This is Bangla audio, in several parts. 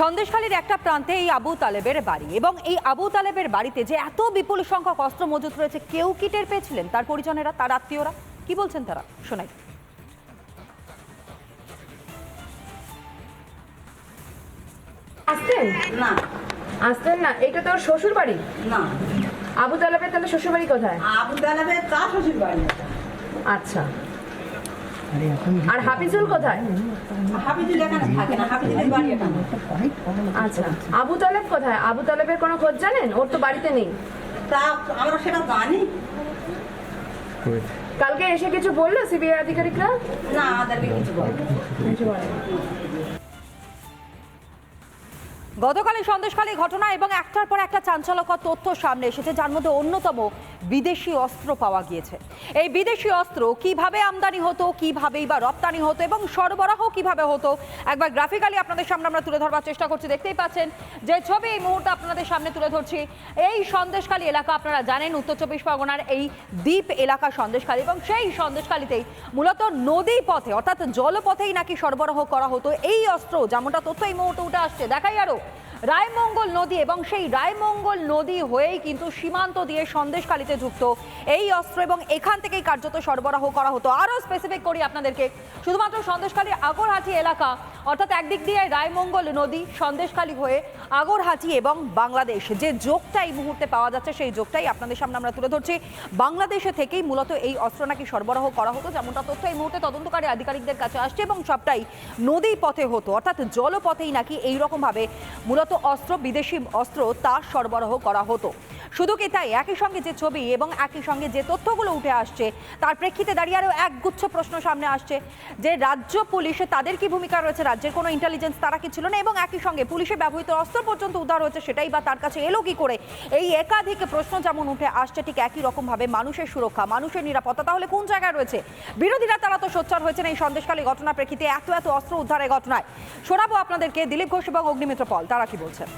সন্দেশখালীর একটা প্রান্তে এই আবু তালেবের বাড়ি এবং এই আবু তালেবের বাড়িতে যে এত বিপুল সংখ্যক অস্ত্র মজুত রয়েছে কেউ কি টের পেয়েছিলেন? তার পরিজনেরা, তার আত্মীয়রা কি বলছেন তারা শোনাই। আসতেন না আসতেন না? এটা তোর শ্বশুর বাড়ি? না, আবু তালেবের তাহলে শ্বশুর বাড়ি কোথায়? আবু তালেবের তার শ্বশুর বাড়ি। আচ্ছা, আর হাফিজুল কোথায়? হাফিজুল এখানে থাকে না, হাফিজুলের বাড়ি এখানে। আচ্ছা, আবু তালেব কোথায়? আবু তালেবের কোনো খোঁজ জানেন? ওর তো বাড়িতে নেই। তা আমরা সেটা জানি কালকে এসে কিছু বললো সিবিআই আধিকারিকরা? না, আমাদেরকে কিছু বলে কিছু বলেনি। গতকালের সন্দেশখালী ঘটনা এবং একটার পর একটা চাঞ্চল্যকর তথ্য সামনে এসেছে, যার মধ্যে অন্যতম বিদেশি অস্ত্র পাওয়া গিয়েছে। এই বিদেশি অস্ত্র কিভাবে আমদানি হতো, কিভাবেই বা রপ্তানি হতো এবং সরবরাহ কিভাবে হতো, একবার গ্রাফিক্যালি আপনাদের সামনে আমরা তুলে ধরবার চেষ্টা করছি। দেখতেই পাচ্ছেন যে ছবি এই মুহূর্তে আপনাদের সামনে তুলে ধরছি। এই সন্দেশখালী এলাকা আপনারা জানেন, উত্তর চব্বিশ পরগনার এই দ্বীপ এলাকা সন্দেশখালী, এবং সেই সন্দেশখালীতেই মূলত নদী পথে অর্থাৎ জলপথেই নাকি সরবরাহ করা হতো এই অস্ত্র, যেমনটা তথ্য এই মুহূর্তে উঠে আসছে। দেখাই আরো রায়মঙ্গল নদী, এবং সেই রায়মঙ্গল নদী হয়েই কিন্তু সীমান্ত দিয়ে সন্দেশখালীতে যুক্ত এই অস্ত্র, এবং এখান থেকেই কার্যত সরবরাহ করা হতো। আরও স্পেসিফিক করি আপনাদেরকে, শুধুমাত্র সন্দেশখালী আগরহাটি এলাকা অর্থাৎ একদিক দিয়ে রায়মঙ্গল নদী সন্দেশখালী হয়ে আগরহাটি এবং বাংলাদেশ, যে যোগটা এই মুহূর্তে পাওয়া যাচ্ছে সেই যোগটাই আপনাদের সামনে আমরা তুলে ধরছি। বাংলাদেশে থেকেই মূলত এই অস্ত্র নাকি সরবরাহ করা হতো, যেমনটা তথ্য এই মুহূর্তে তদন্তকারী আধিকারিকদের কাছে আসছে, এবং সবটাই নদী পথে হতো অর্থাৎ জলপথেই নাকি এইরকমভাবে মূলত অস্ত্র, বিদেশি অস্ত্র তা সরবরাহ করা হতো। শুধু কি তাই, একই সঙ্গে যে ছবি এবং একই সঙ্গে যে তথ্যগুলো উঠে আসছে তার প্রেক্ষিতে দাঁড়িয়ে আরও একগুচ্ছ প্রশ্ন সামনে আসছে যে রাজ্য পুলিশে তাদের কি ভূমিকা রয়েছে, রাজ্যের কোনো ইন্টেলিজেন্স তারা কি ছিল না, এবং একই সঙ্গে পুলিশে ব্যবহৃত অস্ত্র পর্যন্ত উদ্ধার হয়েছে সেটাই বা তার কাছে এলো কি করে। এই একাধিক প্রশ্ন যেমন উঠে আসছে, ঠিক একই রকমভাবে মানুষের সুরক্ষা, মানুষের নিরাপত্তা তাহলে কোন জায়গায় রয়েছে? বিরোধীরা তারা তো সোচ্চার হয়েছেন এই সন্দেশখালী ঘটনার প্রেক্ষিতে এত অস্ত্র উদ্ধারের ঘটনায়। শোনাবো আপনাদেরকে দিলীপ ঘোষ এবং অগ্নিমিত্র পল তারা কি বলছেন।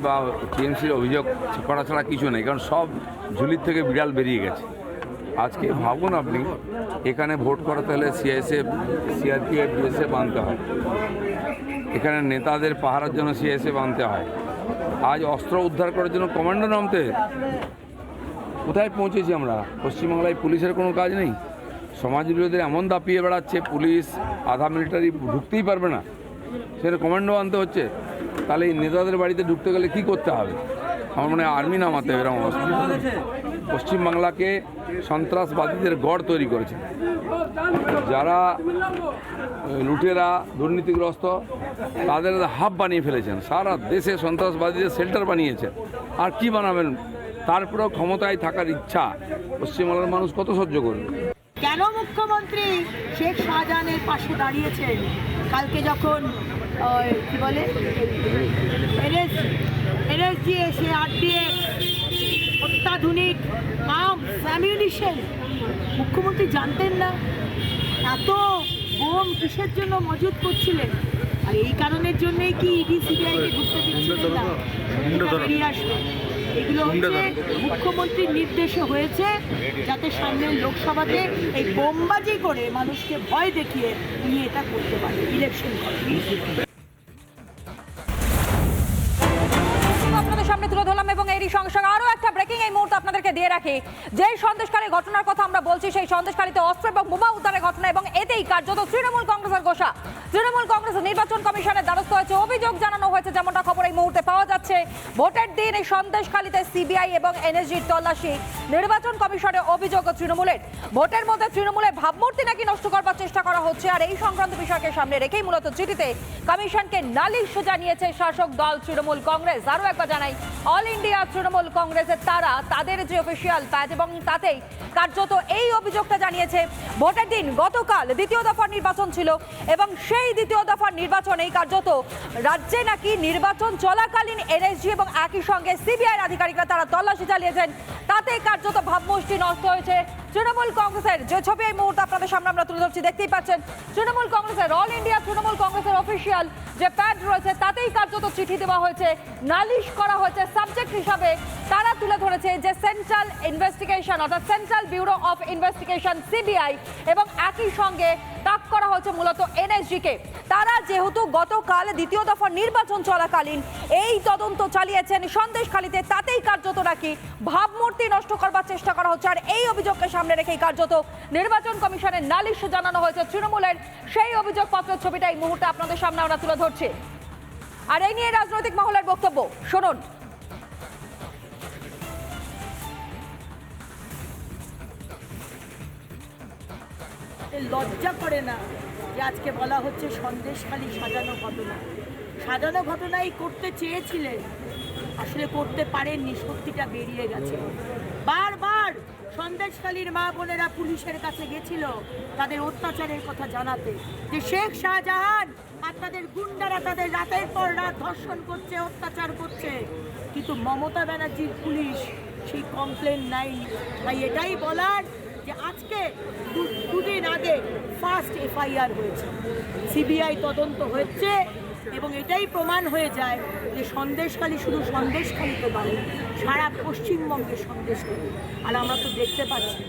বা টিএমসির অভিযোগ করা ছাড়া কিছু নেই, কারণ সব ঝুলির থেকে বিড়াল বেরিয়ে গেছে। আজকে ভাবুন আপনি, এখানে ভোট করাতে হলে সিআইএসএফ, সিআরপিএফ, বিএসএফ আনতে হয়, এখানে নেতাদের পাহারার জন্য সিআইএসএফ আনতে হয়, আজ অস্ত্র উদ্ধার করার জন্য কমান্ডো নামতে। কোথায় পৌঁছেছি আমরা? পশ্চিমবাংলায় পুলিশের কোনো কাজ নেই, সমাজ বিরোধীদের এমন দাপিয়ে বেড়াচ্ছে, পুলিশ আধা মিলিটারি ঢুকতেই পারবে না, সেটা কমান্ডো আনতে হচ্ছে। তাহলে এই নেতাদের বাড়িতে ঢুকতে গেলে কি করতে হবে? আমার মনে হয় আর্মি নামাতে হবে এরকম অবস্থা। পশ্চিমবাংলাকে সন্ত্রাসবাদীদের গড় তৈরি করেছে, যারা লুটেরা, দুর্নীতিগ্রস্ত, তাদের হাব বানিয়ে ফেলেছেন। সারা দেশে সন্ত্রাসবাদীদের শেল্টার বানিয়েছেন। আর কি বানাবেন? তারপরেও ক্ষমতায় থাকার ইচ্ছা পশ্চিমবাংলার মানুষ কত সহ্য করবে? কেন মুখ্যমন্ত্রী শেখ শাহজাহানের পাশে দাঁড়িয়েছেন? কালকে যখন কি বলে এনএসজি এসে আরডিএক্স অত্যাধুনিক আর্মস অ্যামিউনিশন, মুখ্যমন্ত্রী জানতেন না? এত বোম কিসের জন্য মজুত করছিলেন? আর এই কারণের জন্যই কি ইডি সিবিআইকে ঢুকতে দিচ্ছিলেন না? বেরিয়ে আসবে। এগুলো হচ্ছে মুখ্যমন্ত্রীর নির্দেশে হয়েছে, যাতে সামনের লোকসভাতে এই বোমবাজি করে মানুষকে ভয় দেখিয়ে নিয়ে এটা করতে পারে, ইলেকশন করে। আপনাদের সামনে তুলে ধরলাম, এবং এরই সঙ্গে আরো একটা ব্রেকিং এই মুহূর্তে আপনাদেরকে দিয়ে রাখি। যে সন্দেশখালী ঘটনার কথা আমরা বলছি, সেই সন্দেশখালীতে অস্ত্র এবং বোমা উদ্ধারের ঘটনা, এবং এতেই কার্যত তৃণমূল কংগ্রেসের গোসা। তৃণমূল কংগ্রেস নির্বাচন কমিশনের দ্বারস্থ হয়েছে, অভিযোগ জানানো হয়েছে, যেমনটা খবর এই মুহূর্তে পাওয়া যাচ্ছে। ভোটের দিন এই সন্দেশখালীতে সিবিআই এবং এনএসজির তল্লাশি, নির্বাচন কমিশনের অভিযোগ তৃণমূলের। ভোটের মধ্যে তৃণমূলের ভাবমূর্তি নাকি নষ্ট করবার চেষ্টা করা হচ্ছে, আর এই সংক্রান্ত বিষয়কে সামনে রেখেই মূলত চিঠিতে কমিশনকে নালিশ জানিয়েছে শাসক দল তৃণমূল কংগ্রেস। আরও একবার জানাই, অল ইন্ডিয়া তৃণমূল কংগ্রেসের তারা তাদের যে অফিসিয়াল প্যাজ, এবং তাতেই কার্যত এই অভিযোগটা জানিয়েছে। ভোটের দিন গতকাল দ্বিতীয় দফার নির্বাচন ছিল, এবং সেই দ্বিতীয় দফার নির্বাচনেই কার্যত রাজ্যে নাকি নির্বাচন চলাকালীন এনএসজি এবং একই সঙ্গে সিবিআইয়ের আধিকারিকরা তারা তল্লাশি চালিয়েছেন। তাতে কার্যত ভাবমূর্তি নষ্ট হয়েছে তৃণমূল কংগ্রেসের। যে ছবি এই মুহূর্তে আপনাদের সামনে আমরা তুলে ধরছি, দেখতেই পাচ্ছেন তৃণমূল কংগ্রেসের, অল ইন্ডিয়া তৃণমূল কংগ্রেসের অফিস অফিসিয়াল যে প্যাড রয়েছে তাতেই কার্যত চিঠি দেওয়া হয়েছে, নালিশ করা হয়েছে। সাবজেক্ট হিসাবে তারা তুলে ধরেছে যে সেন্ট্রাল ইনভেস্টিগেশন অর্থাৎ central bureau of investigation CBI এবং একই সঙ্গে তাক করা হয়েছে মূলত এনএসজিকে। তারা যেহেতু গতকাল দ্বিতীয় দফা নির্বাচন চলাকালীন এই তদন্ত চালিয়েছেন সন্দেশখালীতে, তাতেই কার্যত নাকি ভাবমূর্তি নষ্ট করবার চেষ্টা করা হচ্ছে। আর এই অভিযোগকে সামনে রেখেই কার্যত নির্বাচন কমিশনের নালিশ জানানো হয়েছে তৃণমূলের। সেই অভিযোগপত্রের ছবিটা এই মুহূর্তে আপনাদের সামনে আমরা তুলে ধরছি। আর এই নিয়ে রাজনৈতিক মহলের বক্তব্য শুনুন। লজ্জা করে না যে আজকে বলা হচ্ছে সন্দেশখালী সাজানো ঘটনা। সাজানো ঘটনাই করতে চেয়েছিলেন, আসলে করতে পারেননি, সত্যিটা বেরিয়ে গেছে। বারবার সন্দেশখালীর মা বোনেরা পুলিশের কাছে গেছিল তাদের অত্যাচারের কথা জানাতে, যে শেখ শাহজাহান আর তাদের গুন্ডারা তাদের রাতের পর রাত ধর্ষণ করছে, অত্যাচার করছে, কিন্তু মমতা ব্যানার্জির পুলিশ সেই কমপ্লেন নাই। তাই এটাই বলার যে আজকে দুদিন আগে ফার্স্ট এফআইআর হয়েছে, সিবিআই তদন্ত হচ্ছে এবং এটাই প্রমাণ হয়ে যায় যে সন্দেশখালী শুধু সন্দেশখালীতে নয়, সারা পশ্চিমবঙ্গের সন্দেশখালী। আর আমরা তো দেখতে পাচ্ছি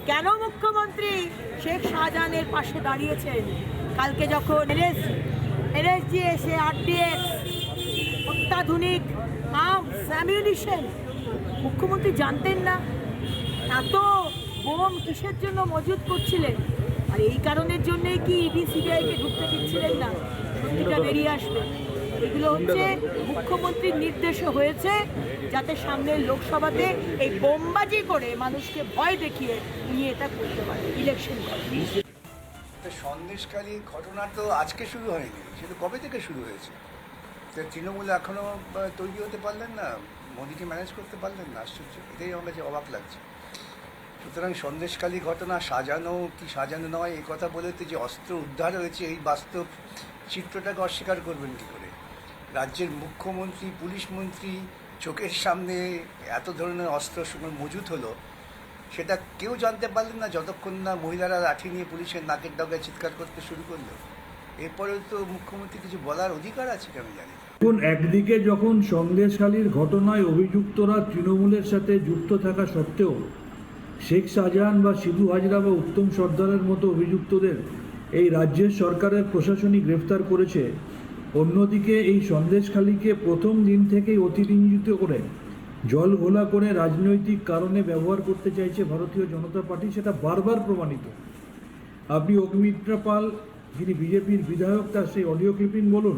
কেন মুখ্যমন্ত্রী শেখ শাহজাহানের পাশে দাঁড়িয়েছেন। কালকে যখন এনএসজি এসে আরডিএক্স অত্যাধুনিক আর্মস অ্যামিউনিশন, মুখ্যমন্ত্রী জানতেন না? এত বোম কিসের জন্য মজুত করছিলেন? আর এই কারণের জন্যই কি ইডি সিবিআইকে ঢুকতে দিচ্ছিলেন না? সত্যিটা বেরিয়ে আসবে। এগুলো হচ্ছে মুখ্যমন্ত্রীর নির্দেশে হয়েছে, যাতে সামনের লোকসভাতে এই বোমবাজি করে মানুষকে ভয় দেখিয়ে নিয়ে এটা করতে পারে, ইলেকশন করে। সন্দেশখালী ঘটনা তো আজকে শুরু হয়নি, সেটা কবে থেকে শুরু হয়েছে। তো তৃণমূল এখনও তৈরি হতে পারলেন না, মোদিকে ম্যানেজ করতে পারলেন না। আশ্চর্য, এটাই আমার কাছে অবাক লাগছে। সুতরাং সন্দেশখালী ঘটনা সাজানো কি সাজানো নয় এই কথা বলে তো যে অস্ত্র উদ্ধার হয়েছে এই বাস্তব চিত্রটাকে অস্বীকার করবেন কী করে? রাজ্যের মুখ্যমন্ত্রী, পুলিশ মন্ত্রী চোখের সামনে এত ধরনের অস্ত্র মজুত হলো, সেটা কেউ জানতে পারলেন না যতক্ষণ না মহিলারা লাঠি নিয়ে পুলিশের নাকের ডগায় চিৎকার করতে শুরু করলো। এরপরেও তো মুখ্যমন্ত্রী কিছু বলার অধিকার আছে কি আমি জানি। এখন একদিকে যখন সন্দেশখালীর ঘটনায় অভিযুক্তরা তৃণমূলের সাথে যুক্ত থাকা সত্ত্বেও শেখ শাহজাহান বা সিধু হাজরা বা উত্তম সর্দারের মতো অভিযুক্তদের এই রাজ্যের সরকারের প্রশাসনিক গ্রেফতার করেছে, অন্যদিকে এই সন্দেশখালীকে প্রথম দিন থেকেই অতিরঞ্জিত করে জল ঘোলা করে রাজনৈতিক কারণে ব্যবহার করতে চাইছে ভারতীয় জনতা পার্টি, সেটা বারবার প্রমাণিত। আপনি অগ্নিমিত্রা পাল, যিনি বিজেপির বিধায়ক, তার সেই অডিও ক্লিপিং বলুন,